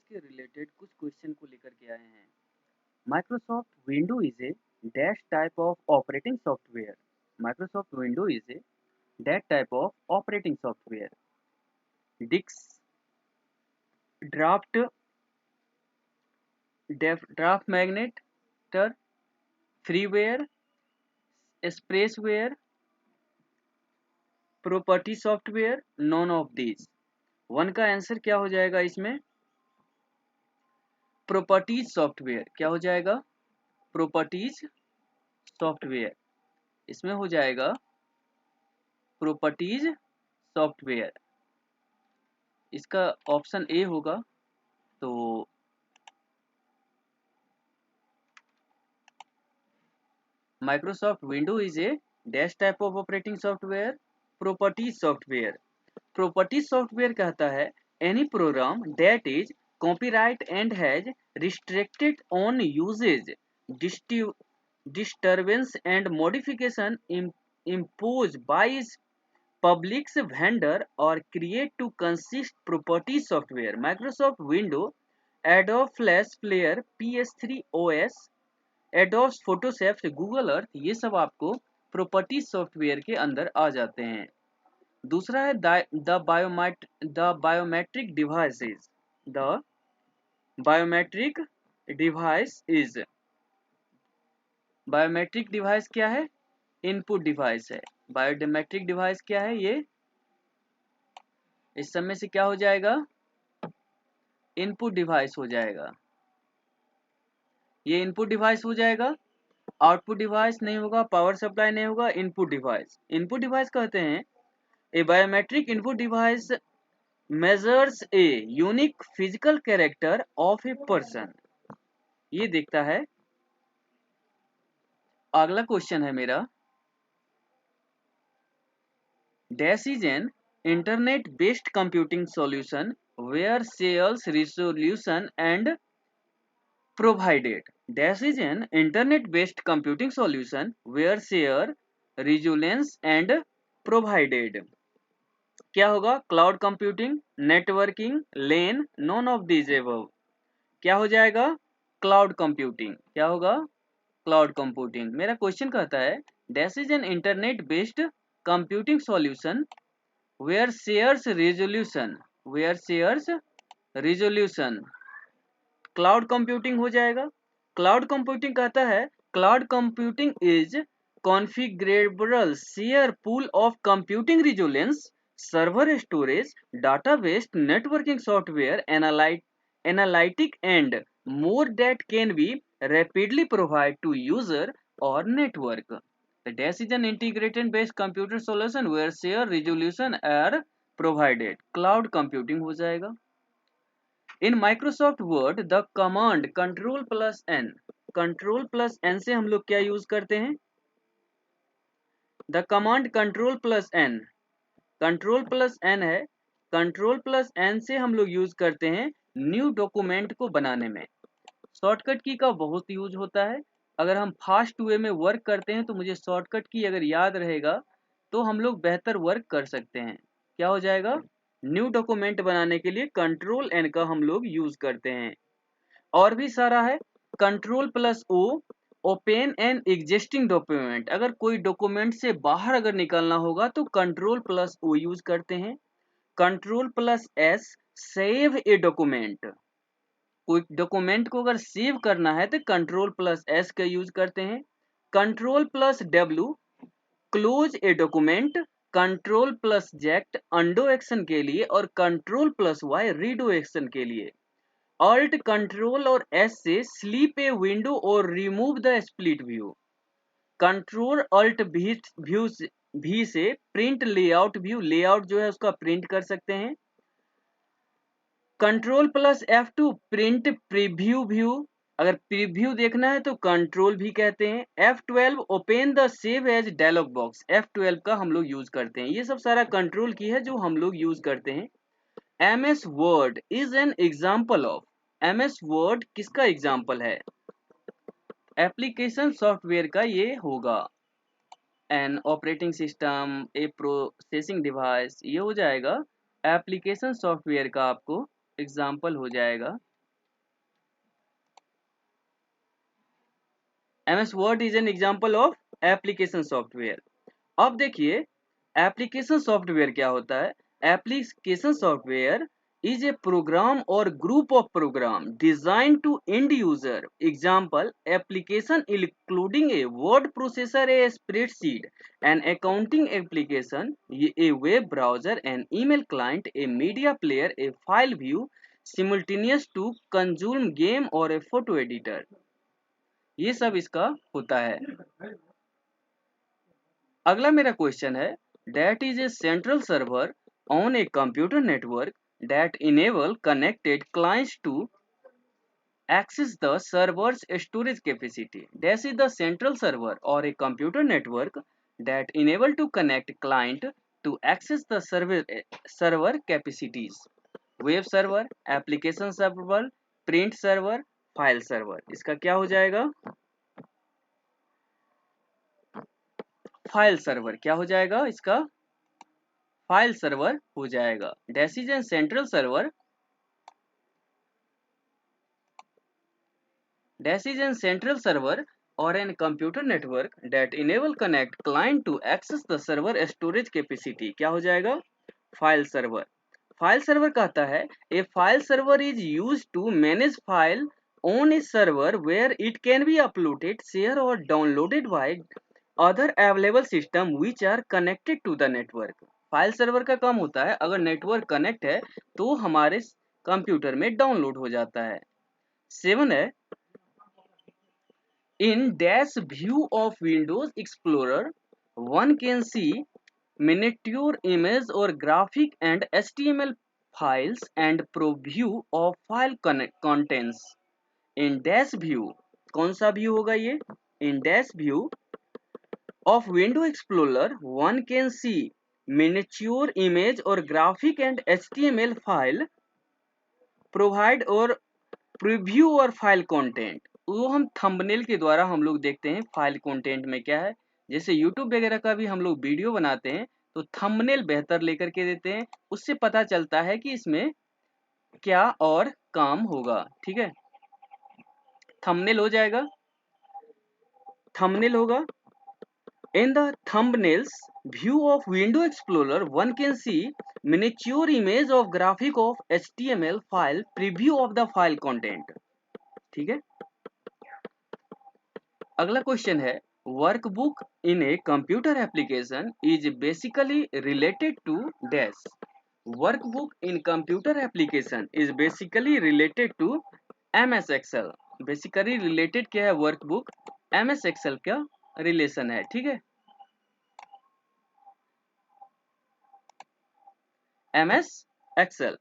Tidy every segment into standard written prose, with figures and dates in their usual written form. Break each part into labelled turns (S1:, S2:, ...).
S1: के रिलेटेड कुछ क्वेश्चन को लेकर के आए हैं। Microsoft window is a dash type of operating software. Microsoft window is a dash type of operating software. Disk, draft, draft magnetor, freeware, spressware, property software, none of these. One का answer क्या हो जाएगा इसमें? Properties software. क्या हो जाएगा? Properties software. इसमें हो जाएगा प्रॉपर्टीज सॉफ्टवेयर। इसका ऑप्शन ए होगा। तो Microsoft window is a dash type of operating software, properties software. Properties software कहता है any program that is copyright and has restricted on usages, disturbance and modification imposed by its public vendor or create to consist property software. Microsoft Windows, Adobe Flash Player, PS3 OS, Adobe Photoshop, Google Earth, ये सब आपको property software के अंदर आ जाते हैं। दूसरा है the biometric devices. The biometric device is, biometric device क्या है? इनपुट डिवाइस है। बायोमेट्रिक डिवाइस क्या है? ये इस समय से क्या हो जाएगा? इनपुट डिवाइस हो जाएगा। ये इनपुट डिवाइस हो जाएगा। आउटपुट डिवाइस नहीं होगा, पावर सप्लाई नहीं होगा, इनपुट डिवाइस। इनपुट डिवाइस कहते हैं a biometric input device measures a unique physical character of a person. ये देखता है। अगला क्वेश्चन है मेरा, dash is an internet based computing solution where sells resolution and provided. Dash is an internet-based computing solution where share, resilience and provided. क्या होगा? Cloud computing, networking, LAN, none of these above. क्या हो जाएगा? Cloud computing. क्या होगा? Cloud computing. मेरा question कहता है dash is an internet based computing solution where shares resolution, where shares resolution cloud computing हो जाएगा। क्लाउड कंप्यूटिंग कहता है cloud computing is configurable share pool of computing resolution, server storage, database, networking software, analytic and more that can be rapidly provide to user और network. The dash is an integrated based computer solution where share resolution are provided. Cloud computing हो जाएगा। In Microsoft Word the command control plus N, control plus N से हम लोग क्या use करते हैं? The command control plus N, control plus N है। Control plus N से हम लोग यूज करते हैं न्यू डॉक्यूमेंट को बनाने में। शॉर्टकट की का बहुत यूज होता है। अगर हम फास्ट वे में वर्क करते हैं तो मुझे शॉर्टकट की अगर याद रहेगा तो हम लोग बेहतर वर्क कर सकते हैं। क्या हो जाएगा? न्यू डॉक्यूमेंट बनाने के लिए कंट्रोल एन का हम लोग यूज करते हैं। और भी सारा है। Control plus O, open an existing document. अगर कोई डॉक्यूमेंट से बाहर अगर निकलना होगा तो कंट्रोल प्लस ओ यूज करते हैं। Control plus S, save a document. कोई डॉक्यूमेंट को अगर सेव करना है तो कंट्रोल प्लस एस का यूज करते हैं। Control plus W, close a document. Control plus Z, undo action के लिए। और control plus Y, redo action के लिए। ऑल्ट, कंट्रोल और एस से स्लीप ए विंडो और remove the split view. Control alt भी से प्रिंट लेआउट व्यू, लेआउट जो है उसका प्रिंट कर सकते हैं। Control plus F2 print preview view, अगर प्रीव्यू देखना है तो कंट्रोल भी कहते हैं। F12 open the save as dialog box, F12 का हम लोग यूज करते हैं। ये सब सारा कंट्रोल की है जो हम लोग यूज करते हैं। MS word is an example of, MS word किसका एग्जाम्पल है? एप्लीकेशन सॉफ्टवेयर का ये होगा। An operating system, A processing device, ये हो जाएगा एप्लीकेशन सॉफ्टवेयर का आपको एग्जाम्पल हो जाएगा। MS Word is an example of application software. अब देखिए एप्लीकेशन सॉफ्टवेयर क्या होता है। Application software is a program or group of program designed to end user. Example, application including a word processor, a spreadsheet, an accounting application, a web browser, an email client, a media player, a file view, simultaneous to consume game or a photo editor. ये सब इसका होता है। अगला मेरा question है that is a central server on a computer network that enable connected clients to access the server's storage capacity. This is the central server or a computer network that enable to connect client to access the server capacities. Web server, application server, print server, file server. इसका क्या हो जाएगा? File server. क्या हो जाएगा इसका? File server हो जाएगा। This is a central server or an computer network that enable connect client to access the server storage capacity. क्या हो जाएगा? File server. फाइल सर्वर कहता है a file server is used to manage file on a server where it can be uploaded, shared or downloaded by other available system which are connected to the network. File server का काम होता है अगर network connect है तो हमारे computer में download हो जाता है। 7 है in dash view of Windows Explorer one can see miniature image or graphic and HTML files and preview of file contents. In dash view कौन सा व्यू होगा ये? In dash view of Windows Explorer one can see miniature image or graphic and HTML file provide और preview और file content वो हम thumbnail के द्वारा हम लोग देखते हैं फाइल कंटेंट में क्या है। जैसे यूट्यूब वगैरह का भी हम लोग वीडियो बनाते हैं तो थंबनेल बेहतर लेकर के देते हैं, उससे पता चलता है कि इसमें क्या और काम होगा। ठीक है, थंबनेल हो जाएगा, थंबनेल होगा। In the thumbnails view of Windows Explorer, one can see miniature image of graphic of HTML file, preview of the file content. ठीक है, अगला क्वेश्चन है workbook in a computer application is basically related to dash. Workbook in computer application is basically related to MS Excel. Basically related क्या है workbook? MS Excel का relation है। ठीक है, MS Excel.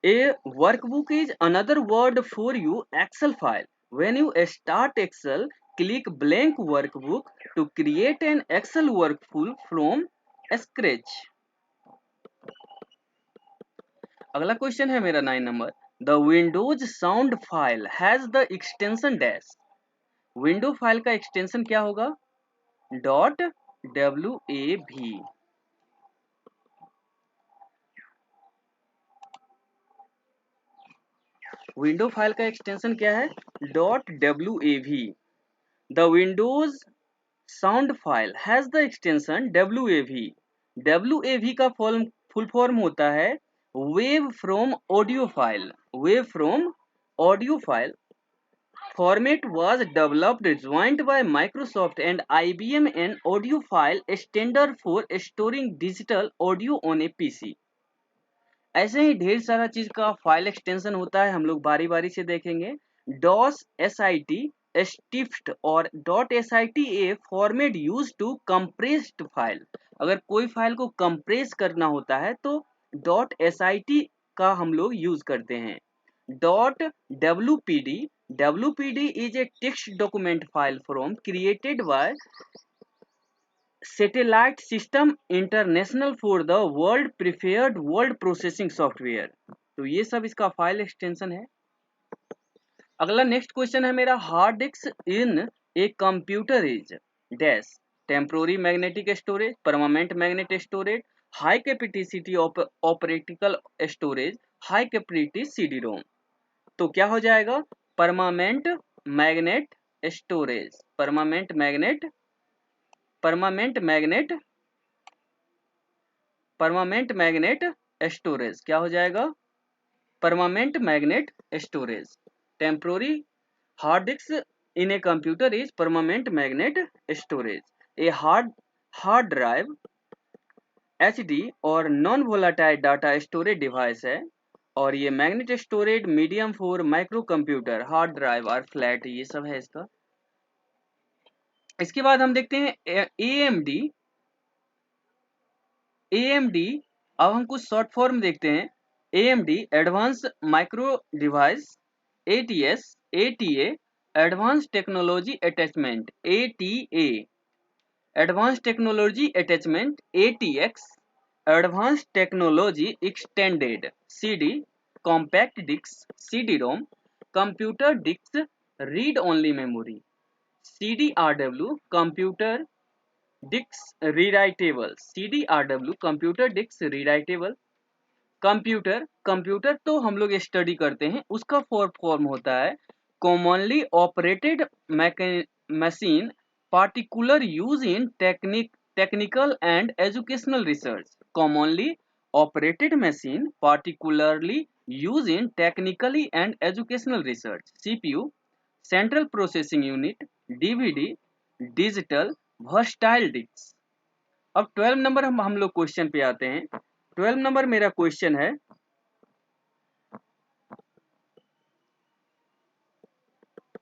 S1: A workbook is another word for you Excel file. When you start Excel, click blank workbook to create an Excel workflow from scratch. अगला question है मेरा 9 number. The Windows sound file has the extension dash. Window file का extension क्या होगा? .wav। Window file का extension क्या है? .wav। The Windows sound file has the extension WAV। WAV का फुल फॉर्म होता है wave from audio file. Wave from audio file format was developed joint by Microsoft and IBM, an audiophile standard for storing digital audio on a PC। ऐसे ही ढेर सारा चीज का file extension होता है, हम लोग बारी बारी से देखेंगे। डॉस SIT स्टिफ्ट और .SIT a format use to compressed file. अगर कोई फाइल को कंप्रेस करना होता है तो .SIT का हम लोग यूज करते हैं। .WPD WPD is a text document file from created by Satellite System International for the world preferred word processing software। तो ये सब इसका फाइल एक्सटेंशन है। अगला नेक्स्ट क्वेश्चन है मेरा hard disk in a computer is dash temporary magnetic storage, permanent magnet storage, high capacity optical storage, high capacity CD-ROM। तो क्या हो जाएगा? Permanent magnet storage, permanent magnet, permanent magnet, permanent magnet storage क्या हो जाएगा? Permanent magnet storage. Temporary hard disk in a computer is permanent magnet storage. A hard drive HD और non volatile data storage device है, और ये magnet storage medium for micro computer, hard drive और flat, ये सब है इसका। इसके बाद हम देखते हैं AMD। AMD, अब हम कुछ शॉर्ट फॉर्म देखते हैं। AMD advance micro device, ATS, ATA advance technology attachment, ATA advance technology attachment, ATX advance technology extended, CD compact disc, CD-ROM computer disc read only memory, CDRW computer disc rewritable, CDRW computer disc rewritable. Computer तो हम लोग study करते हैं, उसका form होता है commonly operated machine, particular use in technical and educational research. Commonly operated machine particularly used in technically and educational research। CPU central processing unit, DVD digital versatile disc. अब 12 number हम लोग question पे आते हैं। 12 number मेरा question है,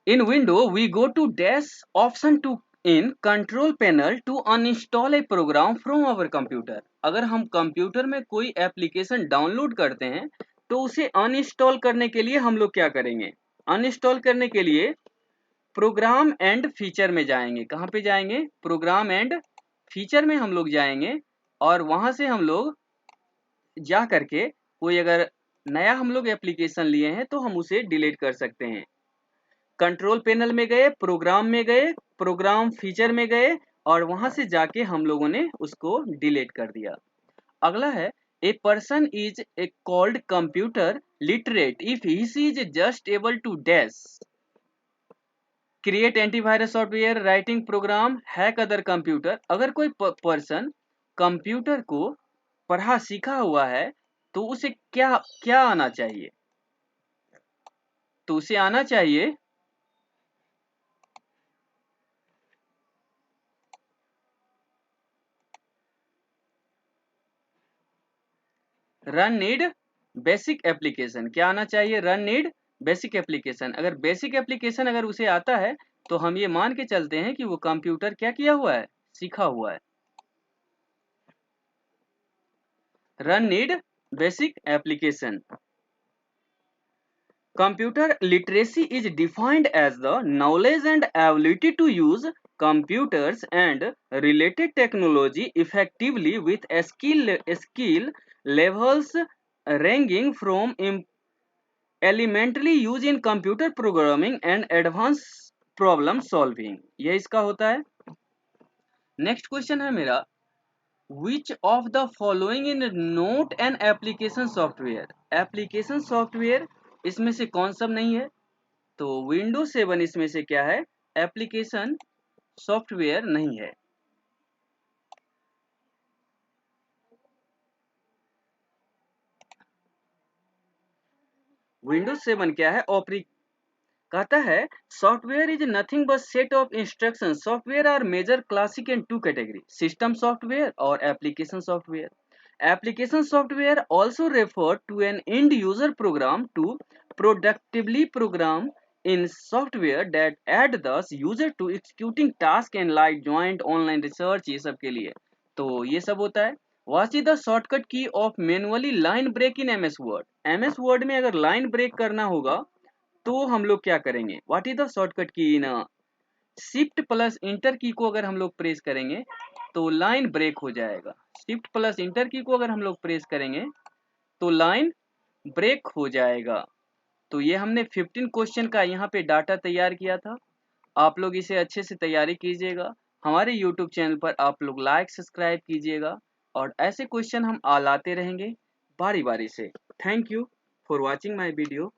S1: in window we go to dash option to in control panel to uninstall a program from our computer. अगर हम कंप्यूटर में कोई एप्लीकेशन डाउनलोड करते हैं तो उसे अनइंस्टॉल करने के लिए हम लोग क्या करेंगे? अनइंस्टॉल करने के लिए प्रोग्राम एंड फीचर में जाएंगे। कहाँ पे जाएंगे? प्रोग्राम एंड फीचर में हम लोग जाएंगे, और वहां से हम लोग जा करके कोई अगर नया हम लोग एप्लीकेशन लिए हैं तो हम उसे डिलीट कर सकते हैं। कंट्रोल पैनल में गए, प्रोग्राम में गए, प्रोग्राम फीचर में गए, और वहां से जाके हम लोगों ने उसको डिलीट कर दिया। अगला है, a person is a called computer literate if he is just able to dash create antivirus software, writing program, hack other computer. अगर कोई पर्सन कंप्यूटर को पढ़ा सीखा हुआ है तो उसे क्या क्या आना चाहिए? तो उसे आना चाहिए रन नीड बेसिक एप्लीकेशन। क्या आना चाहिए? Run need basic application. अगर बेसिक एप्लीकेशन अगर उसे आता है तो हम ये मान के चलते हैं कि वो कंप्यूटर क्या किया हुआ है? सीखा हुआ है। Run need basic application. Computer literacy is defined as the knowledge and ability to use computers and related technology effectively with skill levels ranging from elementary use in computer programming and advanced problem solving। यह इसका होता है। Next question है मेरा, Which of the following in not an application software? Application software इसमें से कौन सा नहीं है? तो विंडोज 7 इसमें से क्या है? एप्लीकेशन सॉफ्टवेयर नहीं है। विंडोज 7 क्या है? कहता है software is nothing but set of instruction. Software are major classic in two category, system software और application software. Application software also refer to an end user program to productively program in software that aid the user to executing task and like joint online research, ये सब के लिए। तो ये सब होता है। What is the shortcut key of manually line break in MS word? MS word में अगर लाइन ब्रेक करना होगा तो हम लोग क्या करेंगे? व्हाट इज द शॉर्टकट की इन शिफ्ट प्लस इंटर की को अगर हम लोग प्रेस करेंगे तो लाइन ब्रेक हो जाएगा। शिफ्ट प्लस इंटर की को अगर हम लोग प्रेस करेंगे तो लाइन ब्रेक हो जाएगा। तो ये हमने 15 क्वेश्चन का यहाँ पे डाटा तैयार किया था। आप लोग इसे अच्छे से तैयारी कीजिएगा। हमारे यूट्यूब चैनल पर आप लोग लाइक सब्सक्राइब कीजिएगा, और ऐसे क्वेश्चन हम लाते रहेंगे बारी बारी से। Thank you for watching my video.